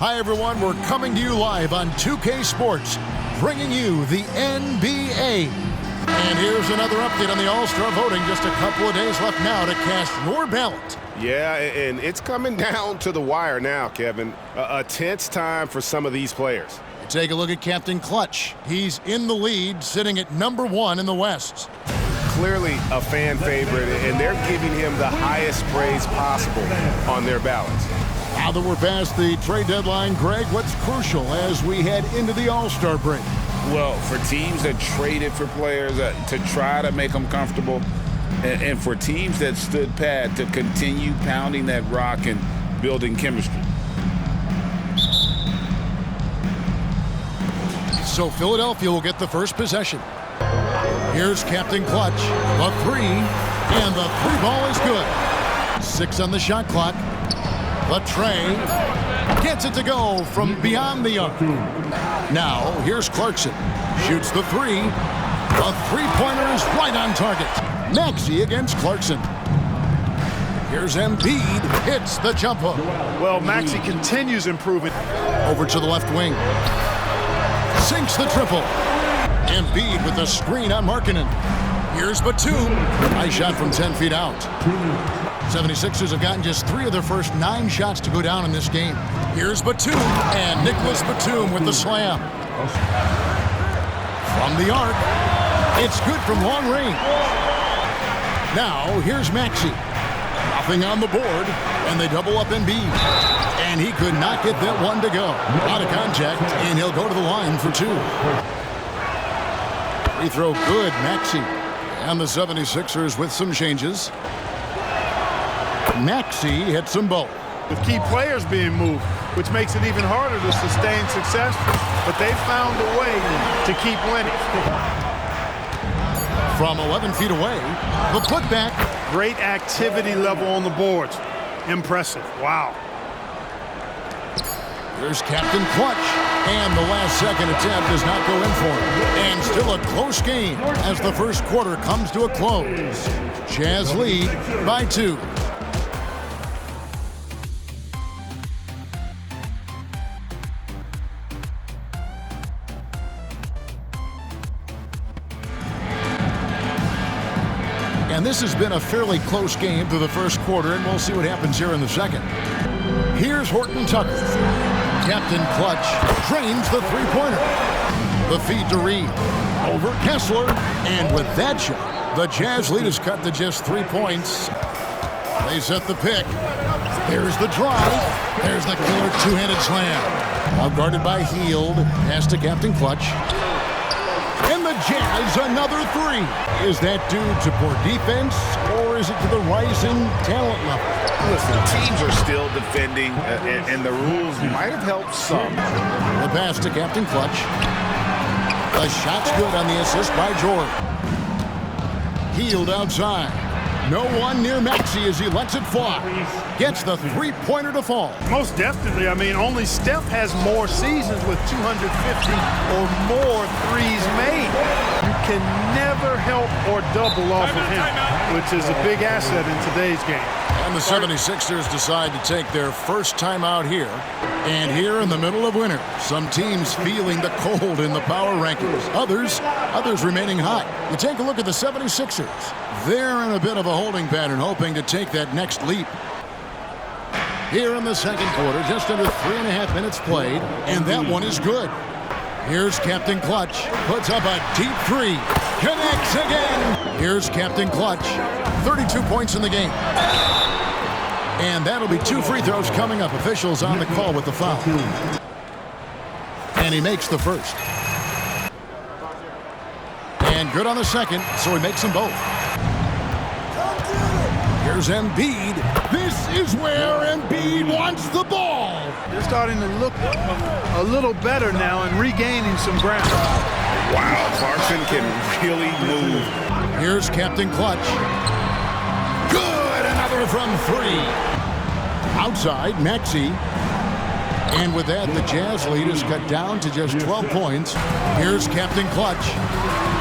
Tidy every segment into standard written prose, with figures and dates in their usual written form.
Hi, everyone. We're coming to you live on 2K Sports, bringing you the NBA. And here's another update on the All-Star voting. Just a couple of days left now to cast your ballot. Yeah, and it's coming down to the wire now, Kevin. A tense time for some of these players. Take a look at Captain Clutch. He's in the lead, sitting at #1 in the West. Clearly a fan favorite, and they're giving him the highest praise possible on their ballots. Now that we're past the trade deadline, Greg, what's crucial as we head into the All-Star break? Well, for teams that traded for players to try to make them comfortable, and for teams that stood pat to continue pounding that rock and building chemistry. So Philadelphia will get the first possession. Here's Captain Clutch, the three, and the three ball is good. 6 on the shot clock. Latrey gets it to go from beyond the arc. Now, here's Clarkson. Shoots the three. The three-pointer is right on target. Maxey against Clarkson. Here's Embiid. Hits the jump hook. Well, Maxey continues improving. Over to the left wing. Sinks the triple. Embiid with the screen on Markkanen. Here's Batum. Nice shot from 10 feet out. 76ers have gotten just 3 of their first 9 shots to go down in this game. Here's Batum, and Nicholas Batum with the slam. From the arc, it's good from long range. Now, here's Maxey. Nothing on the board, and they double up Embiid. And he could not get that one to go. Out of contact, and he'll go to the line for 2. Free throw good, Maxey. And the 76ers with some changes. Maxey hits them both. With key players being moved, which makes it even harder to sustain success, but they found a way to keep winning. From 11 feet away, the putback. Great activity level on the boards. Impressive. Wow. Here's Captain Clutch, and the last-second attempt does not go in for him. And still a close game as the first quarter comes to a close. Jazz lead by 2. And this has been a fairly close game through the first quarter, and we'll see what happens here in the second. Here's Horton Tucker. Captain Clutch trains the three-pointer. The feed to Reed. Over Kessler. And with that shot, the Jazz lead is cut to just 3 points. They set the pick. There's the drive. There's the killer two-handed slam. Now guarded by Hield. Pass to Captain Clutch. And the Jazz, another 3. Is that due to poor defense, or is it to the rising talent level? Listen, teams are still defending, and the rules might have helped some. The pass to Captain Clutch. The shot's good on the assist by Jordan. Hield outside. No one near Maxey as he lets it fly. Gets the three-pointer to fall. Most definitely. I mean, only Steph has more seasons with 250 or more threes made. You can never help or double off of him, which is a big asset in today's game. And the 76ers decide to take their first time out here. And here in the middle of winter, some teams feeling the cold in the power rankings. Others remaining hot. You take a look at the 76ers. They're in a bit of a holding pattern, hoping to take that next leap. Here in the second quarter, just under 3.5 minutes played, and that one is good. Here's Captain Clutch. Puts up a deep 3. Connects again. Here's Captain Clutch. 32 points in the game. And that'll be 2 free throws coming up. Officials on the call with the foul. And he makes the first. And good on the second, so he makes them both. Here's Embiid. This is where Embiid wants the ball. They're starting to look a little better now and regaining some ground. Wow, Clarkson can really move. Here's Captain Clutch. Good, another from 3. Outside, Maxey. And with that, the Jazz lead is cut down to just 12 points. Here's Captain Clutch.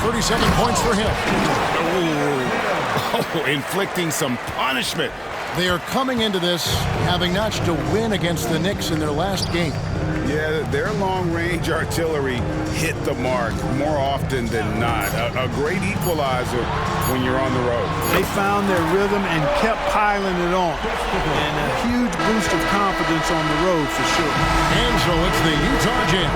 37 points for him. Oh, inflicting some punishment They are coming into this having notched a win against the Knicks in their last game. Yeah, their long-range artillery hit the mark more often than not. A great equalizer when you're on the road. They found their rhythm and kept piling it on. And a huge boost of confidence on the road for sure. And so it's the Utah Jazz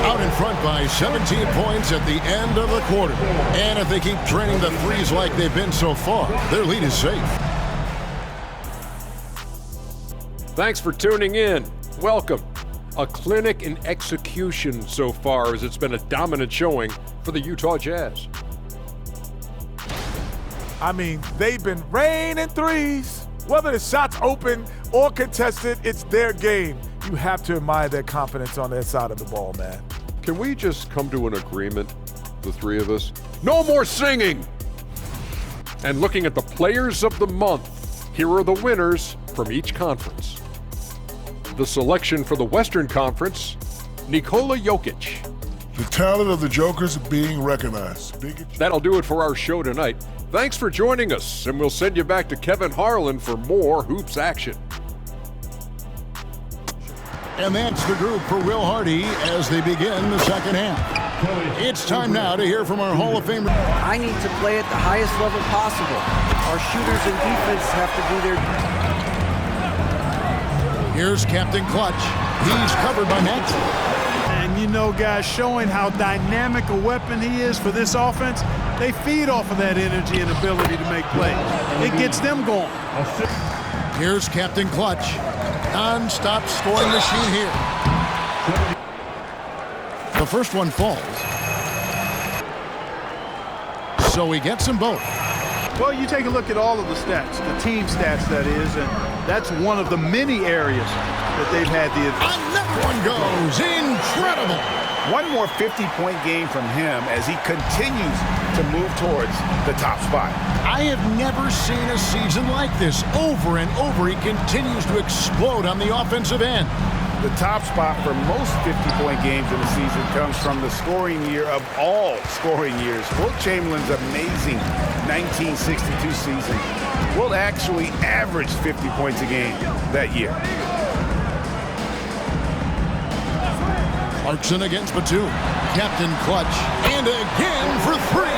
out in front by 17 points at the end of the quarter. And if they keep draining the threes like they've been so far, their lead is safe. Thanks for tuning in. Welcome. A clinic in execution so far, as it's been a dominant showing for the Utah Jazz. I mean, they've been raining threes. Whether the shot's open or contested, it's their game. You have to admire their confidence on their side of the ball, man. Can we just come to an agreement, the three of us? No more singing! And looking at the players of the month, here are the winners from each conference. The selection for the Western Conference, Nikola Jokic. The talent of the Jokers being recognized. That'll do it for our show tonight. Thanks for joining us, and we'll send you back to Kevin Harlan for more hoops action. And that's the group for Will Hardy as they begin the second half. It's time now to hear from our Hall of Famer. I need to play at the highest level possible. Our shooters and defense have to do their... Here's Captain Clutch. He's covered by Maxwell. And you know, guys, showing how dynamic a weapon he is for this offense, they feed off of that energy and ability to make plays. It gets them going. Here's Captain Clutch. Non-stop scoring machine here. The first one falls. So he gets them both. Well, you take a look at all of the stats, the team stats, that is, and that's one of the many areas that they've had the advantage. Another one goes. Incredible. One more 50-point game from him as he continues to move towards the top spot. I have never seen a season like this. Over and over, he continues to explode on the offensive end. The top spot for most 50-point games in the season comes from the scoring year of all scoring years. Wilt Chamberlain's amazing 1962 season. Wilt actually averaged 50 points a game that year. Clarkson against Batum. Captain Clutch. And again for three.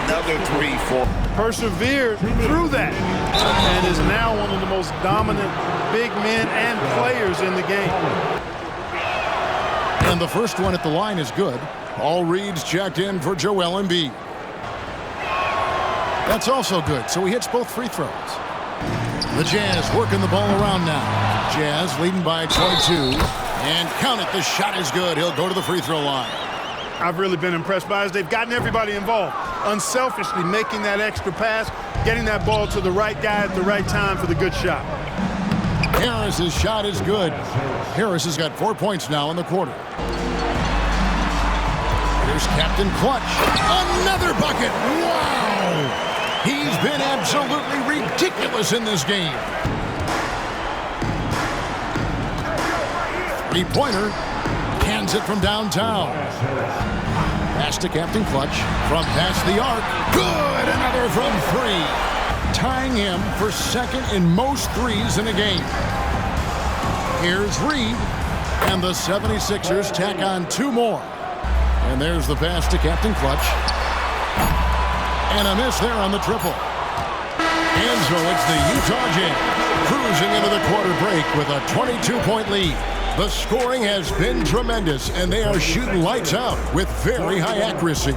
Another three for... Persevered through that and is now one of the most dominant big men and players in the game. And the first one at the line is good. All reads checked in for Joel Embiid. That's also good, so he hits both free throws. The Jazz working the ball around now. Jazz leading by 22. And count it, the shot is good. He'll go to the free throw line. I've really been impressed by is they've gotten everybody involved. Unselfishly making that extra pass, getting that ball to the right guy at the right time for the good shot. Harris's shot is good. Harris has got 4 points now in the quarter. Here's Captain Clutch. Another bucket. Wow! He's been absolutely ridiculous in this game. Three-pointer. Hands it from downtown. Pass to Captain Clutch. From past the arc. Good! Another from three. Tying him for second in most threes in a game. Here's Reed. And the 76ers tack on two more. And there's the pass to Captain Clutch. And a miss there on the triple. And so it's the Utah Jazz cruising into the quarter break with a 22-point lead. The scoring has been tremendous, and they are shooting lights out with very high accuracy.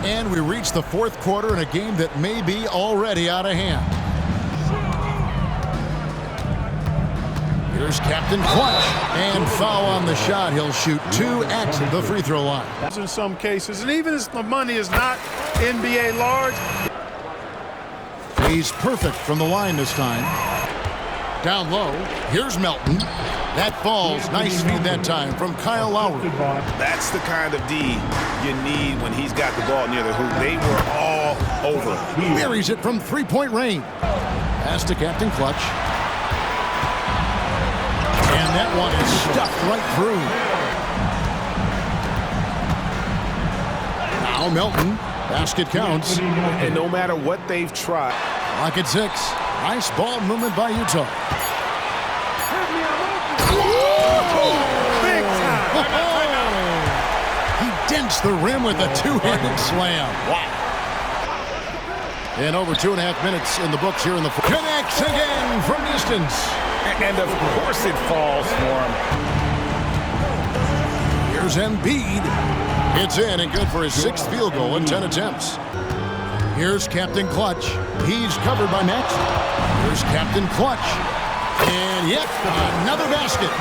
And we reach the fourth quarter in a game that may be already out of hand. Here's Captain Clutch, and foul on the shot. He'll shoot two at the free throw line. In some cases, and even if the money is not NBA large. He's perfect from the line this time. Down low, here's Melton. That falls. Nice feed that time from Kyle Lowry. That's the kind of D you need when he's got the ball near the hoop. They were all over. Buries it from three-point range. Pass to Captain Clutch. And that one is stuffed right through. Now Melton. Basket counts. And no matter what they've tried. Lock at 6. Nice ball movement by Utah. Big time. He dents the rim with a two-handed slam. Wow. And over 2.5 minutes in the books here in the fourth. Connects again from distance. And of course it falls for him. Here's Embiid. It's in and good for his 6th field goal in 10 attempts. Here's Captain Clutch. He's covered by Max. Here's Captain Clutch. And yet another basket.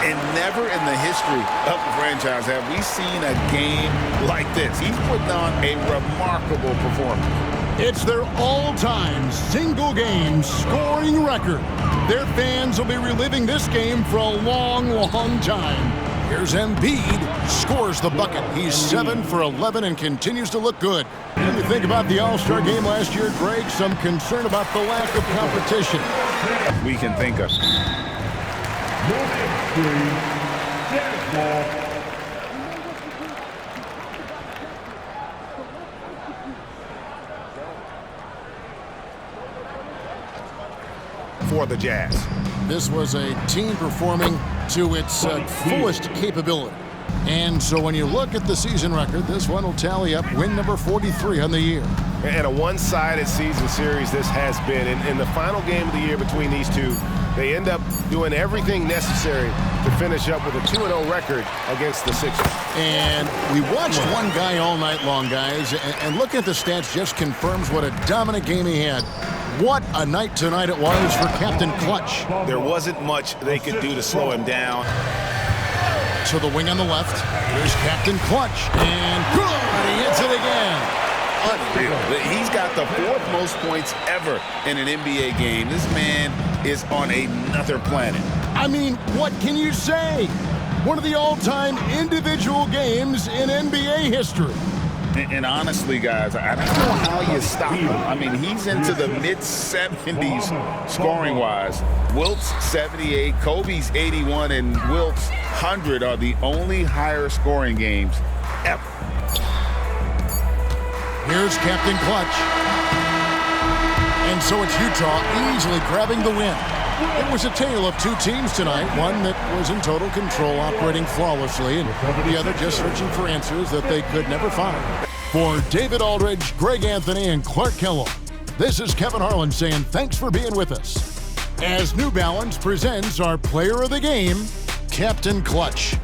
And never in the history of the franchise have we seen a game like this. He's putting on a remarkable performance. It's their all-time single-game scoring record. Their fans will be reliving this game for a long, long time. Here's Embiid, scores the bucket. He's 7 for 11 and continues to look good. When you think about the All-Star game last year, Greg, some concern about the lack of competition. We can think of. For the Jazz. This was a team performing to its fullest capability. And so when you look at the season record, this one will tally up win number 43 on the year. And a one-sided season series this has been. In the final game of the year between these two, they end up doing everything necessary to finish up with a 2-0 record against the Sixers. And we watched one guy all night long, guys, and looking at the stats just confirms what a dominant game he had. What a night tonight it was for Captain Clutch. There wasn't much they could do to slow him down. To the wing on the left. Here's Captain Clutch. And good! He hits it again. Unreal. He's got the 4th most points ever in an NBA game. This man is on another planet. I mean, what can you say? One of the all-time individual games in NBA history. And honestly, guys, I don't know how you stop him. I mean, he's into the mid-70s scoring-wise. Wilt's 78, Kobe's 81, and Wilt's 100 are the only higher scoring games ever. Here's Captain Clutch. And so it's Utah easily grabbing the win. It was a tale of two teams tonight, one that was in total control, operating flawlessly, and the other just searching for answers that they could never find. For David Aldridge, Greg Anthony, and Clark Kellogg, this is Kevin Harlan saying thanks for being with us as New Balance presents our player of the game, Captain Clutch.